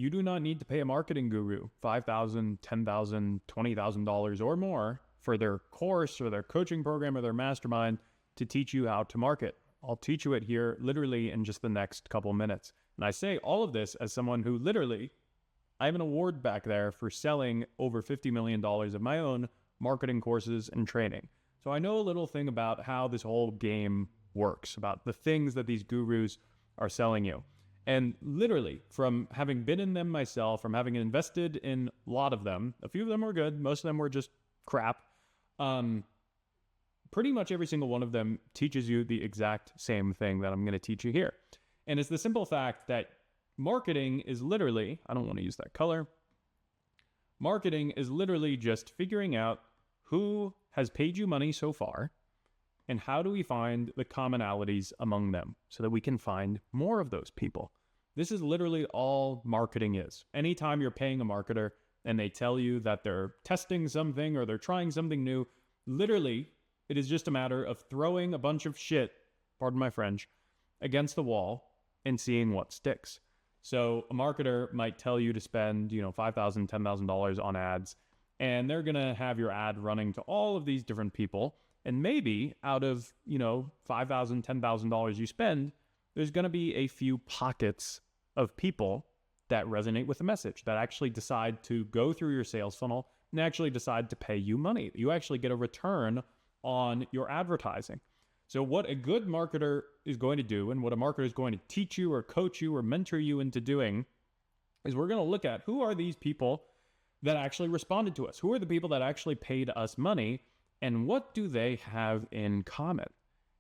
you do not need to pay a marketing guru $5,000, $10,000, $20,000 or more for their course or their coaching program or their mastermind to teach you how to market. I'll teach you it here literally in just the next couple minutes. And I say all of this as someone who literally, I have an award back there for selling over $50 million of my own marketing courses and training. So I know a little thing about how this whole game works, about the things that these gurus are selling you. And literally, from having been in them myself, from having invested in a lot of them, a few of them were good, most of them were just crap. Pretty much every single one of them teaches you the exact same thing that I'm going to teach you here. And it's the simple fact that marketing is literally, I don't want to use that color. Marketing is literally just figuring out who has paid you money so far and how do we find the commonalities among them so that we can find more of those people. This is literally all marketing is. Anytime you're paying a marketer and they tell you that they're testing something or they're trying something new, literally, it is just a matter of throwing a bunch of shit, pardon my French, against the wall and seeing what sticks. So a marketer might tell you to spend, $5,000, $10,000 on ads, and they're going to have your ad running to all of these different people. And maybe out of, $5,000, $10,000 you spend, there's going to be a few pockets of people that resonate with the message, that actually decide to go through your sales funnel and actually decide to pay you money. You actually get a return on your advertising. So what a good marketer is going to do, and what a marketer is going to teach you or coach you or mentor you into doing, is we're going to look at who are these people that actually responded to us? Who are the people that actually paid us money? And what do they have in common?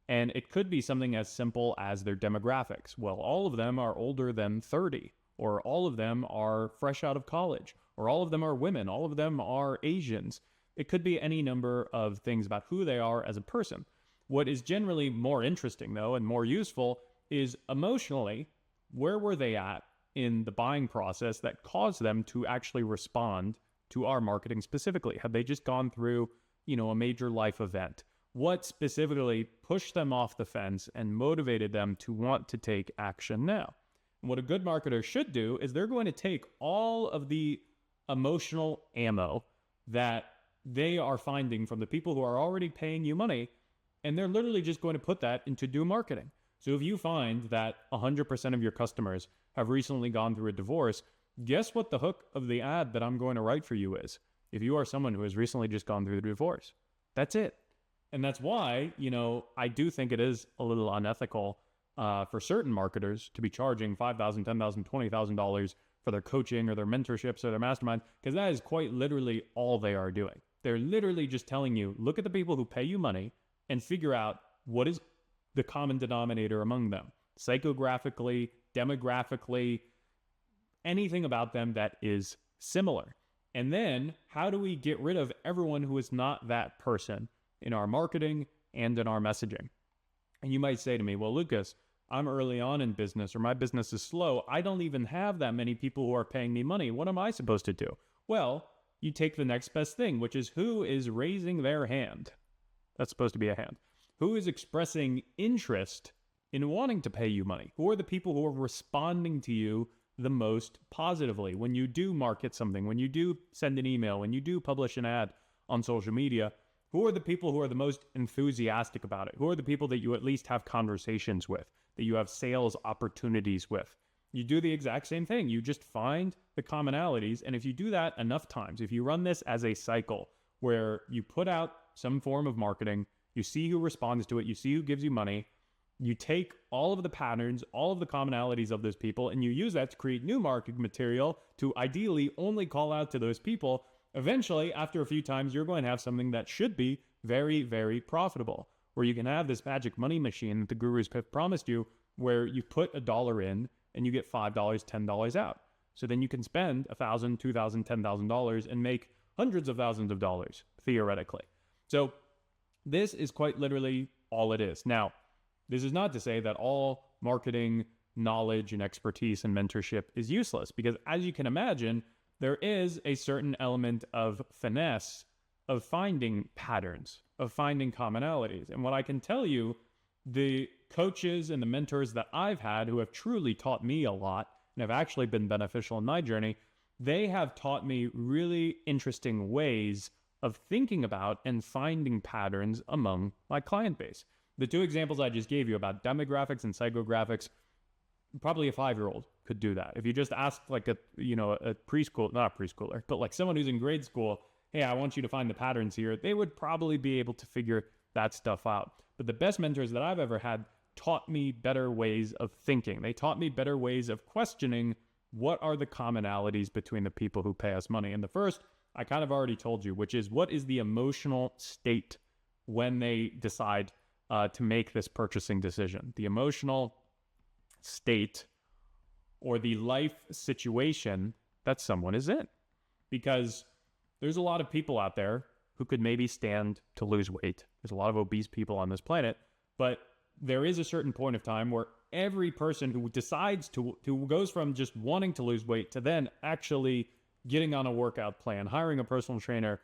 And it could be something as simple as their demographics. Well, all of them are older than 30, or all of them are fresh out of college, or all of them are women, all of them are Asians. It could be any number of things about who they are as a person. What is generally more interesting, though, and more useful is emotionally, where were they at in the buying process that caused them to actually respond to our marketing specifically? Have they just gone through, a major life event? What specifically pushed them off the fence and motivated them to want to take action now? And what a good marketer should do is they're going to take all of the emotional ammo that they are finding from the people who are already paying you money, and they're literally just going to put that into new marketing. So if you find that 100% of your customers have recently gone through a divorce, guess what the hook of the ad that I'm going to write for you is? If you are someone who has recently just gone through the divorce, that's it. And that's why, I do think it is a little unethical for certain marketers to be charging $5,000, $10,000, $20,000 for their coaching or their mentorships or their mastermind, because that is quite literally all they are doing. They're literally just telling you, look at the people who pay you money and figure out what is the common denominator among them. Psychographically, demographically, anything about them that is similar. And then how do we get rid of everyone who is not that person in our marketing and in our messaging? And you might say to me, well, Lucas, I'm early on in business, or my business is slow. I don't even have that many people who are paying me money. What am I supposed to do? Well, you take the next best thing, which is who is raising their hand. That's supposed to be a hand. Who is expressing interest in wanting to pay you money? Who are the people who are responding to you the most positively when you do market something, when you do send an email, when you do publish an ad on social media? Who are the people who are the most enthusiastic about it? Who are the people that you at least have conversations with, that you have sales opportunities with? You do the exact same thing. You just find the commonalities. And if you do that enough times, if you run this as a cycle where you put out some form of marketing, you see who responds to it, you see who gives you money, you take all of the patterns, all of the commonalities of those people, and you use that to create new marketing material to ideally only call out to those people. Eventually, after a few times, you're going to have something that should be very, very profitable, where you can have this magic money machine that the gurus have promised you, where you put $1 in and you get $5, $10 out. So then you can spend $1,000, $2,000, $10,000 and make hundreds of thousands of dollars, theoretically. So this is quite literally all it is. Now, this is not to say that all marketing knowledge and expertise and mentorship is useless, because as you can imagine, there is a certain element of finesse, of finding patterns, of finding commonalities. And what I can tell you, the coaches and the mentors that I've had who have truly taught me a lot, and have actually been beneficial in my journey, they have taught me really interesting ways of thinking about and finding patterns among my client base. The two examples I just gave you about demographics and psychographics, probably a 5-year-old could do that. If you just asked like a preschool, not a preschooler, but like someone who's in grade school, hey, I want you to find the patterns here, they would probably be able to figure that stuff out. But the best mentors that I've ever had taught me better ways of thinking. They taught me better ways of questioning what are the commonalities between the people who pay us money. And the first, I kind of already told you, which is what is the emotional state when they decide to make this purchasing decision. The emotional state or the life situation that someone is in. Because there's a lot of people out there who could maybe stand to lose weight. There's a lot of obese people on this planet, but there is a certain point of time where every person who decides who goes from just wanting to lose weight to then actually getting on a workout plan, hiring a personal trainer,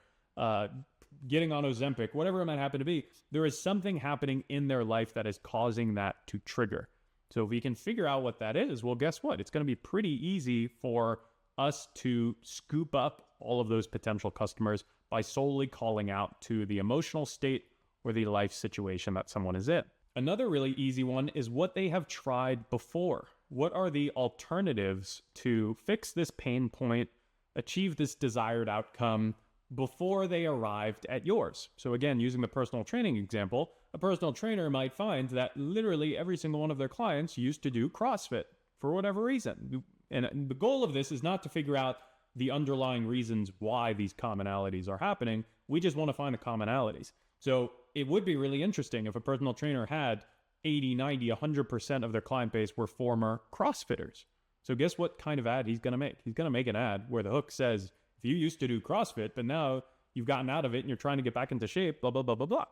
getting on Ozempic, whatever it might happen to be, there is something happening in their life that is causing that to trigger. So if we can figure out what that is, well, guess what? It's going to be pretty easy for us to scoop up all of those potential customers by solely calling out to the emotional state or the life situation that someone is in. Another really easy one is what they have tried before. What are the alternatives to fix this pain point, achieve this desired outcome before they arrived at yours? So again, using the personal training example, a personal trainer might find that literally every single one of their clients used to do CrossFit for whatever reason. And the goal of this is not to figure out the underlying reasons why these commonalities are happening. We just want to find the commonalities. So it would be really interesting if a personal trainer had 80, 90, 100% of their client base were former CrossFitters. So guess what kind of ad he's going to make? He's going to make an ad where the hook says, if you used to do CrossFit, but now you've gotten out of it and you're trying to get back into shape, blah, blah, blah, blah, blah.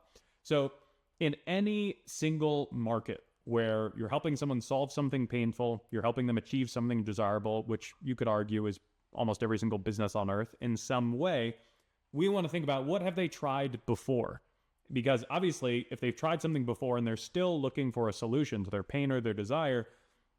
So in any single market where you're helping someone solve something painful, you're helping them achieve something desirable, which you could argue is almost every single business on earth in some way, we want to think about what have they tried before? Because obviously, if they've tried something before and they're still looking for a solution to their pain or their desire,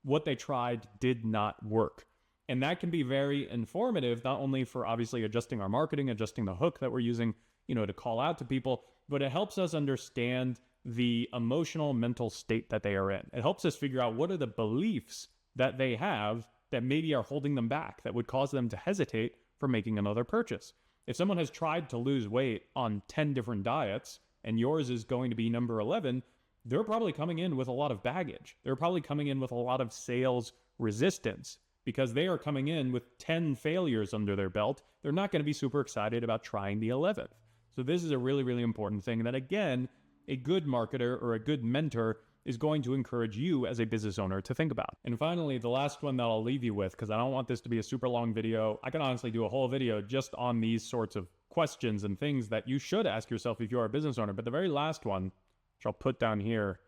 what they tried did not work. And that can be very informative, not only for obviously adjusting our marketing, adjusting the hook that we're using, to call out to people, but it helps us understand the emotional mental state that they are in. It helps us figure out what are the beliefs that they have that maybe are holding them back, that would cause them to hesitate from making another purchase. If someone has tried to lose weight on 10 different diets and yours is going to be number 11, they're probably coming in with a lot of baggage. They're probably coming in with a lot of sales resistance because they are coming in with 10 failures under their belt. They're not going to be super excited about trying the 11th. So this is a really, really important thing that, again, a good marketer or a good mentor is going to encourage you as a business owner to think about. And finally, the last one that I'll leave you with, because I don't want this to be a super long video. I can honestly do a whole video just on these sorts of questions and things that you should ask yourself if you're a business owner. But the very last one, which I'll put down here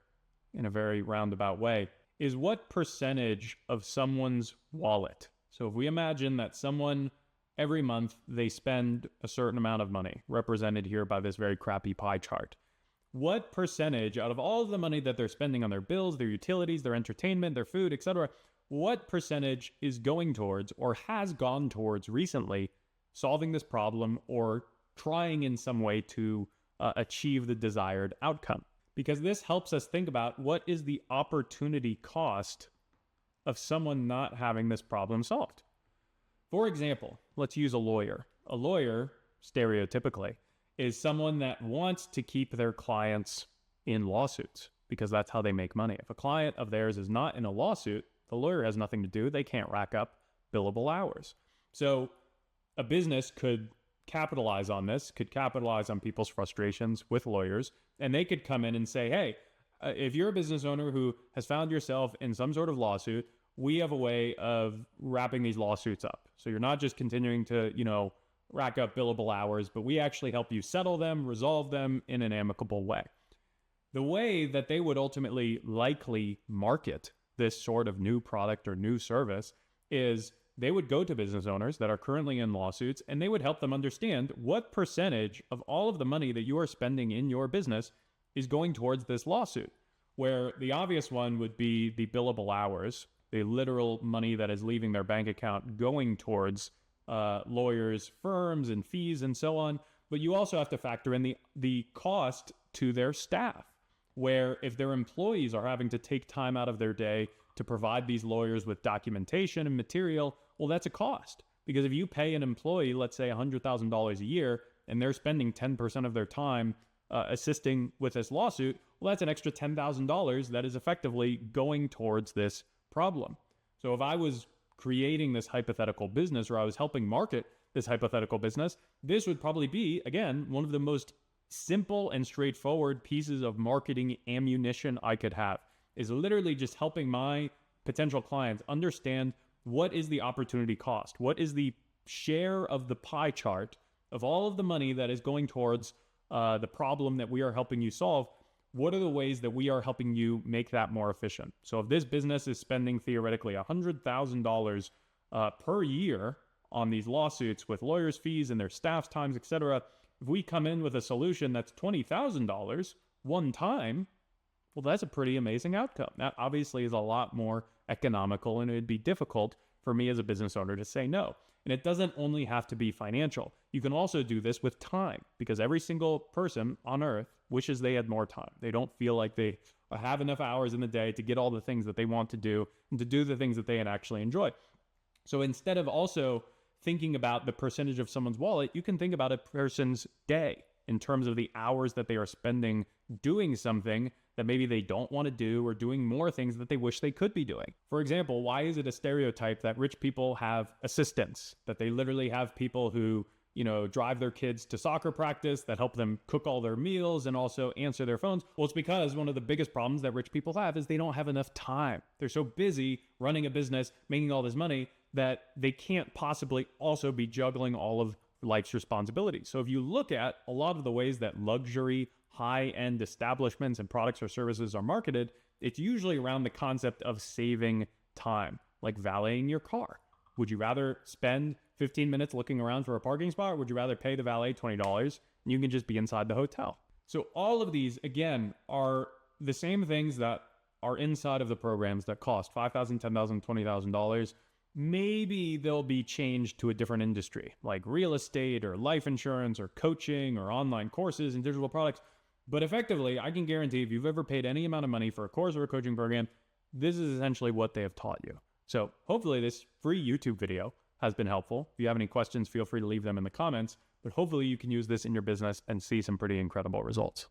in a very roundabout way, is what percentage of someone's wallet. So if we imagine that someone every month they spend a certain amount of money, represented here by this very crappy pie chart. What percentage out of all of the money that they're spending on their bills, their utilities, their entertainment, their food, etc., what percentage is going towards or has gone towards recently solving this problem or trying in some way to achieve the desired outcome? Because this helps us think about what is the opportunity cost of someone not having this problem solved. For example, let's use a lawyer. A lawyer, stereotypically, is someone that wants to keep their clients in lawsuits because that's how they make money. If a client of theirs is not in a lawsuit, the lawyer has nothing to do. They can't rack up billable hours. So a business could capitalize on this, could capitalize on people's frustrations with lawyers, and they could come in and say, hey, if you're a business owner who has found yourself in some sort of lawsuit, we have a way of wrapping these lawsuits up. So you're not just continuing to, rack up billable hours, but we actually help you settle them, resolve them in an amicable way. The way that they would ultimately likely market this sort of new product or new service is they would go to business owners that are currently in lawsuits and they would help them understand what percentage of all of the money that you are spending in your business is going towards this lawsuit, where the obvious one would be the billable hours, the literal money that is leaving their bank account going towards lawyers, firms, and fees, and so on. But you also have to factor in the cost to their staff, where if their employees are having to take time out of their day to provide these lawyers with documentation and material, well, that's a cost. Because if you pay an employee, let's say $100,000 a year, and they're spending 10% of their time assisting with this lawsuit, well, that's an extra $10,000 that is effectively going towards this problem. So if I was creating this hypothetical business, or I was helping market this hypothetical business, this would probably be, again, one of the most simple and straightforward pieces of marketing ammunition I could have, is literally just helping my potential clients understand what is the opportunity cost, what is the share of the pie chart of all of the money that is going towards the problem that we are helping you solve. What are the ways that we are helping you make that more efficient? So if this business is spending theoretically $100,000 per year on these lawsuits with lawyers' fees and their staff's times, etc., if we come in with a solution that's $20,000 one time, well, that's a pretty amazing outcome. That obviously is a lot more economical, and it'd be difficult for me as a business owner to say no. And it doesn't only have to be financial. You can also do this with time, because every single person on earth wishes they had more time. They don't feel like they have enough hours in the day to get all the things that they want to do and to do the things that they actually enjoy. So instead of also thinking about the percentage of someone's wallet, you can think about a person's day in terms of the hours that they are spending doing something that maybe they don't want to do, or doing more things that they wish they could be doing. For example, why is it a stereotype that rich people have assistants, that they literally have people who, drive their kids to soccer practice, that help them cook all their meals and also answer their phones? Well, it's because one of the biggest problems that rich people have is they don't have enough time. They're so busy running a business, making all this money, that they can't possibly also be juggling all of life's responsibilities. So if you look at a lot of the ways that luxury, high-end establishments and products or services are marketed, it's usually around the concept of saving time, like valeting your car. Would you rather spend 15 minutes looking around for a parking spot, or would you rather pay the valet $20 and you can just be inside the hotel? So all of these, again, are the same things that are inside of the programs that cost $5,000, $10,000, $20,000. Maybe they'll be changed to a different industry, like real estate or life insurance or coaching or online courses and digital products. But effectively, I can guarantee if you've ever paid any amount of money for a course or a coaching program, this is essentially what they have taught you. So hopefully this free YouTube video has been helpful. If you have any questions, feel free to leave them in the comments. But hopefully you can use this in your business and see some pretty incredible results.